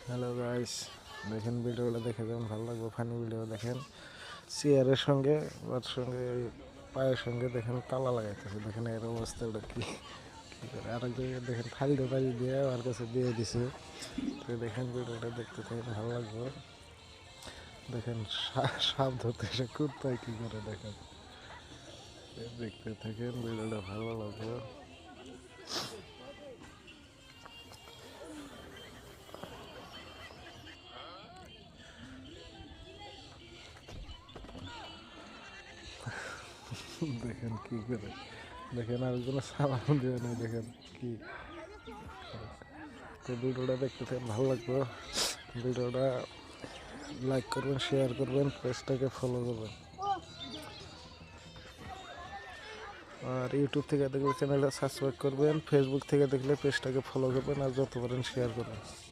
Hello guys, দেখেন ভিডিওটা দেখে যেমন ভালো লাগবে। ফানি ভিডিও দেখেন। চেয়ারের সঙ্গে ওর সঙ্গে ওই পায়ের সঙ্গে দেখেন তালা লাগাইতেছে। দেখেন এর অবস্থাটা কি কী করে। আরেক জায়গায় দেখেন ফাইলটা বাড়ি দিয়ে আমার কাছে দিয়ে দিছে। তো দেখেন ভিডিওটা দেখতে থাকেন, ভালো লাগবে। দেখেন সাপ ধরতে এসে কুত্তায় কী করে দেখেন। দেখতে থাকেন, ভিডিওটা ভালো লাগবে। দেখেন কি করে, দেখেন আর কোনো সালাম দিয়ে নেই। দেখেন কি, তো ভিডিওটা দেখতে থাকেন, ভালো লাগবে। ভিডিওটা লাইক করবেন, শেয়ার করবেন, পেজটাকে ফলো করবেন। আর ইউটিউব থেকে দেখলে চ্যানেলটা সাবস্ক্রাইব করবেন, ফেসবুক থেকে দেখলে পেজটাকে ফলো করবেন, আর যত পারেন শেয়ার করবেন।